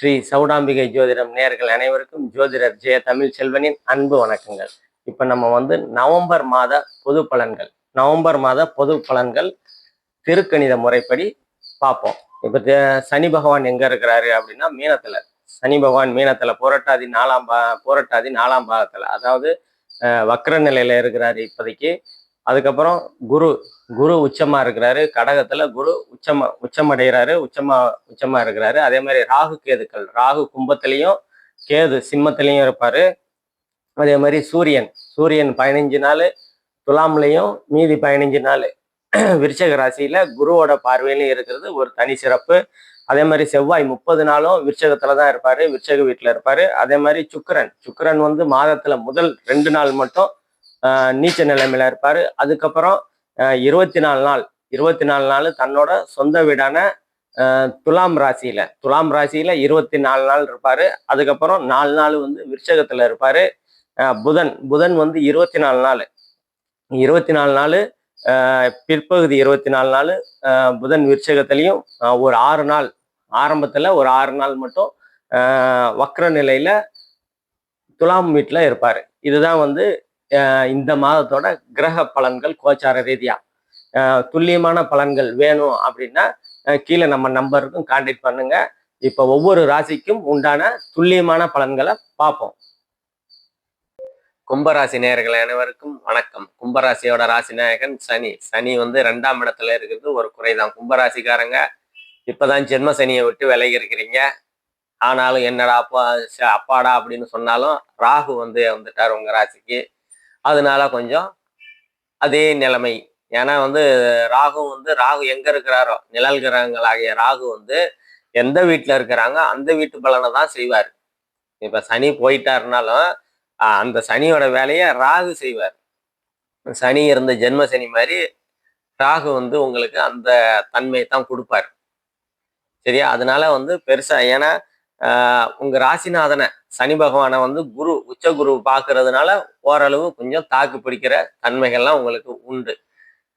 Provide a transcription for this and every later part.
ஸ்ரீ சௌடாம்பிகை ஜோதிடம் நேயர்கள் அனைவருக்கும் ஜோதிடர் ஜெய தமிழ் செல்வனின் அன்பு வணக்கங்கள். இப்ப நம்ம நவம்பர் மாத பொது பலன்கள் திருக்கணித முறைப்படி பார்ப்போம். இப்ப சனி பகவான் எங்க இருக்கிறாரு அப்படின்னா மீனத்துல. சனி பகவான் மீனத்துல புரட்டாதி நாலாம் பாகத்துல, அதாவது வக்ர நிலையில இருக்கிறாரு இப்போதைக்கு. அதுக்கப்புறம் குரு குரு உச்சமா இருக்கிறாரு கடகத்துல. குரு உச்சமடைகிறாரு, உச்சமா இருக்கிறாரு. அதே மாதிரி ராகு கேதுக்கள், ராகு கும்பத்திலையும் கேது சிம்மத்திலையும் இருப்பாரு. அதே மாதிரி சூரியன் 15 நாள் துலாம்லையும், மீதி 15 நாள் விருச்சக ராசியில குருவோட பார்வையிலும் இருக்கிறது ஒரு தனி சிறப்பு. அதே மாதிரி செவ்வாய் 30 நாளும் விருச்சகத்துல தான் இருப்பாரு, விருச்சக வீட்டுல இருப்பாரு. அதே மாதிரி சுக்கிரன் மாதத்துல முதல் 2 நாள் மட்டும் நீச்ச நிலைமையில இருப்பாரு. அதுக்கப்புறம் 24 நாள் தன்னோட சொந்த வீடான துலாம் ராசியில 24 நாள் இருப்பாரு. அதுக்கப்புறம் 4 நாள் விருச்சகத்துல இருப்பாரு. புதன் 24 நாள் பிற்பகுதி 24 நாள் புதன் விருச்சகத்திலையும், ஒரு 6 நாள் ஆரம்பத்துல ஒரு 6 நாள் மட்டும் வக்ர நிலையில துலாம் வீட்டுல இருப்பாரு. இதுதான் இந்த மாதத்தோட கிரக பலன்கள் கோச்சார ரீதியா. துல்லியமான பலன்கள் வேணும் அப்படின்னா கீழே நம்ம நம்பருக்கும் கான்டாக்ட் பண்ணுங்க. இப்ப ஒவ்வொரு ராசிக்கும் உண்டான துல்லியமான பலன்களை பார்ப்போம். கும்பராசி நேயர்கள் அனைவருக்கும் வணக்கம். கும்பராசியோட ராசி நாயகன் சனி. 2ஆம் இடத்துல இருக்கிறது ஒரு குறைதான். கும்பராசிக்காரங்க இப்பதான் ஜென்ம சனியை விட்டு விலகி இருக்கிறீங்க. ஆனாலும் என்னடா அப்பாடா அப்படின்னு சொன்னாலும் ராகு வந்துட்டார் உங்க ராசிக்கு. அதனால கொஞ்சம் அதே நிலைமை. ஏன்னா ராகு எங்க இருக்கிறாரோ, நிழல் கிரகங்களாகிய ராகு எந்த வீட்டுல இருக்கிறாங்க அந்த வீட்டு பலனை தான் செய்வார். இப்ப சனி போயிட்டாருனாலும் அந்த சனியோட வேலையை ராகு செய்வார். சனி இருந்த ஜென்ம சனி மாதிரி ராகு உங்களுக்கு அந்த தன்மையை தான் கொடுப்பார். சரியா? அதனால பெருசா, ஏன்னா உங்க ராசிநாதனை சனி பகவானை குரு உச்ச குரு பார்க்கறதுனால ஓரளவு கொஞ்சம் தாக்கு பிடிக்கிற தன்மைகள்லாம் உங்களுக்கு உண்டு.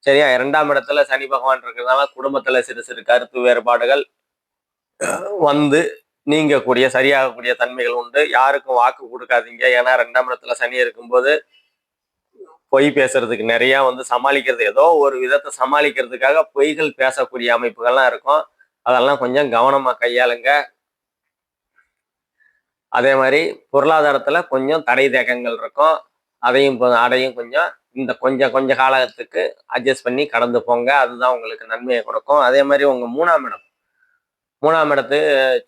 சரியா? 2ஆம் இடத்துல சனி பகவான் இருக்கிறதுனால குடும்பத்துல சிறு சிறு கருத்து வேறுபாடுகள் நீங்கக்கூடிய சரியாகக்கூடிய தன்மைகள் உண்டு. யாருக்கும் வாக்கு கொடுக்காதீங்க. ஏன்னா 2ஆம் இடத்துல சனி இருக்கும்போது பொய் பேசுறதுக்கு நிறைய சமாளிக்கிறது, ஏதோ ஒரு விதத்தை சமாளிக்கிறதுக்காக பொய்கள் பேசக்கூடிய அமைப்புகள்லாம் இருக்கும். அதெல்லாம் கொஞ்சம் கவனமா கையாளுங்க. அதே மாதிரி பொருளாதாரத்துல கொஞ்சம் தடை தேக்கங்கள் இருக்கும். அதையும் கொஞ்சம் இந்த கொஞ்ச காலத்துக்கு அட்ஜஸ்ட் பண்ணி கடந்து போங்க. அதுதான் உங்களுக்கு நன்மையை கொடுக்கும். அதே மாதிரி உங்க 3ஆம் இடத்து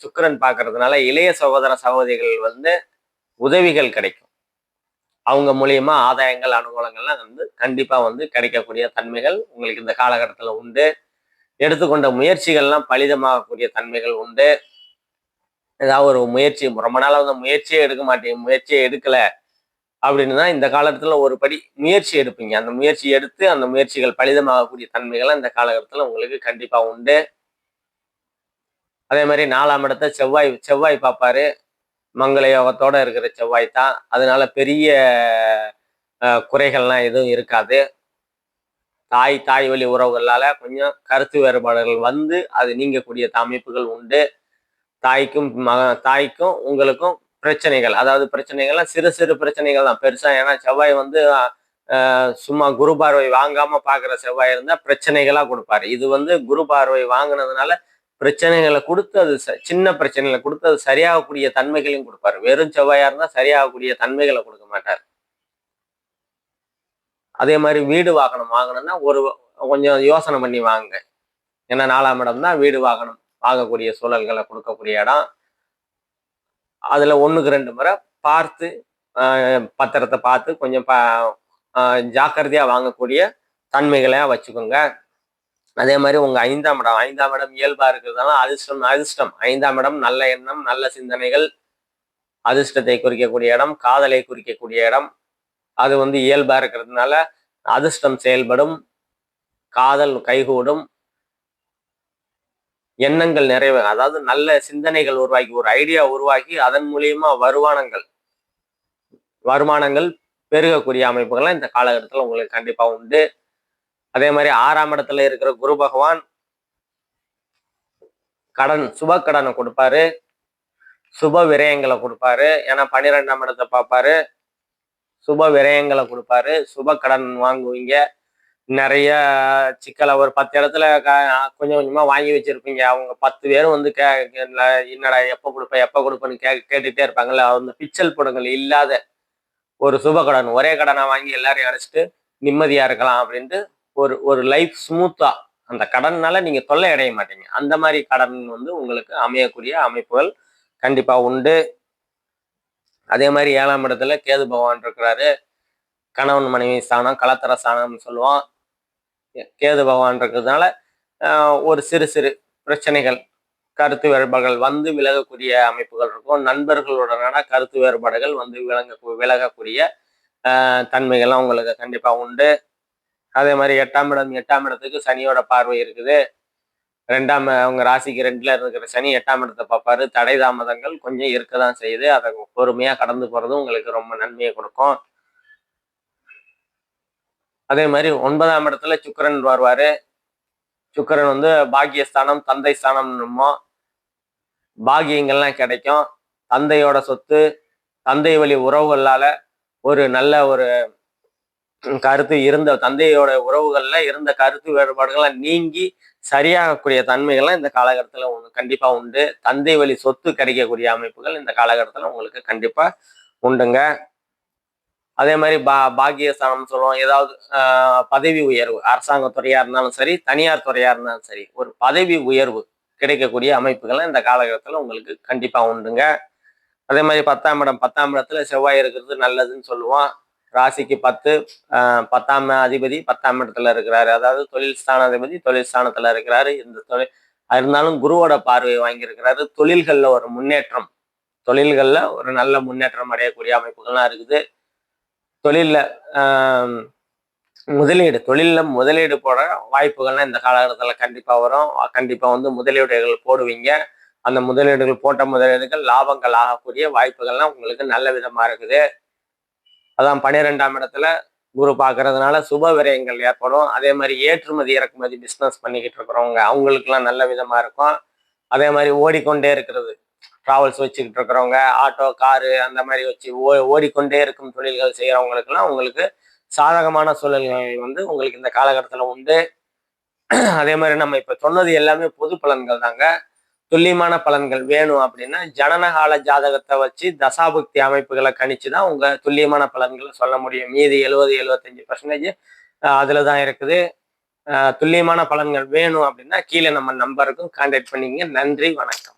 சுக்கிரன் பார்க்கறதுனால இளைய சகோதர சகோதரிகள் உதவிகள் கிடைக்கும். அவங்க மூலியமா ஆதாயங்கள் அனுகூலங்கள்லாம் கண்டிப்பா கிடைக்கக்கூடிய தன்மைகள் உங்களுக்கு இந்த காலகட்டத்துல உண்டு. எடுத்துக்கொண்ட முயற்சிகள்லாம் பலிதமாகக்கூடிய தன்மைகள் உண்டு. ஏதாவது ஒரு முயற்சி ரொம்ப நாளாக முயற்சியே எடுக்க மாட்டீங்க, முயற்சியே எடுக்கல அப்படின்னு தான் இந்த காலத்துல ஒரு படி முயற்சி எடுப்பீங்க. அந்த முயற்சி எடுத்து அந்த முயற்சிகள் பலிதமாகக்கூடிய தன்மைகள்லாம் இந்த காலகட்டத்துல உங்களுக்கு கண்டிப்பா உண்டு. அதே மாதிரி 4ஆம் இடத்தை செவ்வாய் பார்ப்பாரு. மங்கள யோகத்தோட இருக்கிற செவ்வாய் தான். அதனால பெரிய குறைகள்லாம் எதுவும் இருக்காது. தாய் வழி உறவுகளால கொஞ்சம் கருத்து வேறுபாடுகள் அது நீங்கக்கூடிய அமைப்புகள் உண்டு. தாய்க்கும் உங்களுக்கும் பிரச்சனைகள், அதாவது பிரச்சனைகள்லாம் சிறு சிறு பிரச்சனைகள் தான், பெருசா. ஏன்னா செவ்வாய் சும்மா குரு பார்வை வாங்காம பாக்குற செவ்வாய் இருந்தா பிரச்சனைகளா கொடுப்பாரு. இது குரு பார்வை வாங்கினதுனால பிரச்சனைகளை கொடுத்து, அது சின்ன பிரச்சனைகளை கொடுத்து அது சரியாகக்கூடிய தன்மைகளையும் கொடுப்பாரு. வெறும் செவ்வாயா இருந்தா சரியாகக்கூடிய தன்மைகளை கொடுக்க மாட்டார். அதே மாதிரி வீடு வாகனம் வாங்கணும்னா கொஞ்சம் யோசனை பண்ணி வாங்குங்க. ஏன்னா 4ஆம் இடம் தான் வீடு வாகனம் வாங்கக்கூடிய சூழல்களை கொடுக்கக்கூடிய இடம். அதுல 1க்கு 2 முறை பார்த்து பத்திரத்தை பார்த்து கொஞ்சம் ஜாக்கிரதையா வாங்கக்கூடிய தன்மைகளை வச்சுக்கோங்க. அதே மாதிரி உங்க 5ஆம் இடம் இயல்பா இருக்கிறதுனால அதிர்ஷ்டம். 5ஆம் இடம் நல்ல எண்ணம், நல்ல சிந்தனைகள், அதிர்ஷ்டத்தை குறிக்கக்கூடிய இடம், காதலை குறிக்கக்கூடிய இடம். அது இயல்பா இருக்கிறதுனால அதிர்ஷ்டம் செயல்படும், காதல் கைகூடும், எண்ணங்கள் நிறைவே, அதாவது நல்ல சிந்தனைகள் உருவாக்கி, ஒரு ஐடியா உருவாக்கி அதன் மூலியமா வருமானங்கள் பெருகக்கூடிய அமைப்புகள்லாம் இந்த காலகட்டத்தில் உங்களுக்கு கண்டிப்பா உண்டு. அதே மாதிரி 6ஆம் இடத்துல இருக்கிற குரு பகவான் சுப கடனை கொடுப்பாரு. சுப விரயங்களை கொடுப்பாரு. ஏன்னா 12ஆம் இடத்தை பார்ப்பாரு. சுப விரயங்களை கொடுப்பாரு. சுப கடன் வாங்குவீங்க. நிறைய சிக்கலை ஒரு 10 இடத்துல கொஞ்சம் கொஞ்சமா வாங்கி வச்சிருப்பீங்க. அவங்க 10 பேரும் வந்து என்னடா எப்ப கொடுப்ப எப்ப கொடுப்பேன்னு கேட்டுட்டே இருப்பாங்கல்ல. அந்த பிச்சல் புடங்கள் இல்லாத ஒரு சுப கடன், ஒரே கடனை வாங்கி எல்லாரையும் அடைச்சிட்டு நிம்மதியா இருக்கலாம் அப்படின்ட்டு ஒரு ஒரு லைஃப் ஸ்மூத்தா அந்த கடன்னால நீங்க தொல்லை அடைய மாட்டீங்க. அந்த மாதிரி கடன் வந்து உங்களுக்கு அமையக்கூடிய அமைப்புகள் கண்டிப்பா உண்டு. அதே மாதிரி 7ஆம் இடத்துல கேது பகவான் இருக்கிறாரு. கணவன் மனைவி ஸ்தானம், கலத்தர ஸ்தானம்னு சொல்லுவோம். கேது பகவான் இருக்கிறதுனால ஒரு சிறு சிறு பிரச்சனைகள், கருத்து வேறுபாடுகள் வந்து விலகக்கூடிய அமைப்புகள் இருக்கும். நண்பர்களுடனான கருத்து வேறுபாடுகள் வந்து விலகக்கூடிய தன்மைகள்லாம் உங்களுக்கு கண்டிப்பா உண்டு. அதே மாதிரி 8ஆம் இடத்துக்கு சனியோட பார்வை இருக்குது. அவங்க ராசிக்கு 2ல இருக்கிற சனி 8ஆம் இடத்தை பார்ப்பாரு. தடை தாமதங்கள் கொஞ்சம் இருக்கதான் செய்யுது. அதை பொறுமையா கடந்து போறது உங்களுக்கு ரொம்ப நன்மையை கொடுக்கும். அதே மாதிரி 9ஆம் இடத்துல சுக்கிரன் வருவாரு. சுக்கிரன் வந்து பாக்கியஸ்தானம், தந்தை ஸ்தானம்னுமோ பாகியங்கள்லாம் கிடைக்கும். தந்தையோட சொத்து, தந்தை வழி உறவுகளால ஒரு நல்ல ஒரு கருத்து தந்தையோட உறவுகள்ல இருந்த கருத்து வேறுபாடுகள்லாம் நீங்கி சரியாகக்கூடிய தன்மைகள்லாம் இந்த காலகட்டத்துல கண்டிப்பா உண்டு. தந்தை வழி சொத்து கிடைக்கக்கூடிய அமைப்புகள் இந்த காலகட்டத்துல உங்களுக்கு கண்டிப்பா உண்டுங்க. அதே மாதிரி பாக்கியஸ்தானம் சொல்லுவோம். ஏதாவது பதவி உயர்வு, அரசாங்க துறையா இருந்தாலும் சரி, தனியார் துறையா இருந்தாலும் சரி, ஒரு பதவி உயர்வு கிடைக்கக்கூடிய அமைப்புகள் இந்த காலகட்டத்துல உங்களுக்கு கண்டிப்பா உண்டுங்க. அதே மாதிரி 10ஆம் இடத்துல செவ்வாய் இருக்கிறது நல்லதுன்னு சொல்லுவோம். ராசிக்கு 10ஆம் அதிபதி 10ஆம் இடத்துல இருக்கிறாரு. அதாவது தொழில் ஸ்தானாதிபதி தொழில் ஸ்தானத்துல இருக்கிறாரு. இந்த தொழில் இருந்தாலும் குருவோட பார்வையை வாங்கியிருக்கிறாரு. தொழில்கள்ல ஒரு முன்னேற்றம், தொழில்கள்ல ஒரு நல்ல முன்னேற்றம் அடையக்கூடிய அமைப்புகள்லாம் இருக்குது. தொழில்ல தொழில்ல முதலீடு போட வாய்ப்புகள்லாம் இந்த காலகட்டத்துல கண்டிப்பா வரும். கண்டிப்பா வந்து முதலீடுகள் போடுவீங்க. அந்த முதலீடுகள் போட்ட முதலீடுகள் லாபங்கள் ஆகக்கூடிய வாய்ப்புகள்லாம் உங்களுக்கு நல்ல விதமா இருக்குது. அதான் 12ஆம் இடத்துல குரு பார்க்கறதுனால சுப விரயங்கள் ஏற்படும். அதே மாதிரி ஏற்றுமதி இறக்குமதி பிஸ்னஸ் பண்ணிக்கிட்டு இருக்கிறவங்க அவங்களுக்குலாம் நல்ல விதமா இருக்கும். அதே மாதிரி ஓடிக்கொண்டே இருக்கிறது, டிராவல்ஸ் வச்சுக்கிட்டு இருக்கிறவங்க, ஆட்டோ காரு அந்த மாதிரி வச்சு ஓடிக்கொண்டே இருக்கும் தொழில்கள் செய்யறவங்களுக்குலாம் உங்களுக்கு சாதகமான சூழல்கள் வந்து உங்களுக்கு இந்த காலகட்டத்தில் உண்டு. அதே மாதிரி நம்ம இப்ப சொன்னது எல்லாமே பொது பலன்கள் தாங்க. துல்லியமான பலன்கள் வேணும் அப்படின்னா ஜனனகால ஜாதகத்தை வச்சு தசாபுக்தி அமைப்புகளை கணிச்சுதான் உங்க துல்லியமான பலன்களை சொல்ல முடியும். மீதி 70-75% அதுலதான் இருக்குது. துல்லியமான பலன்கள் வேணும் அப்படின்னா கீழே நம்ம நம்பருக்கும் கான்டாக்ட் பண்ணிங்க. நன்றி, வணக்கம்.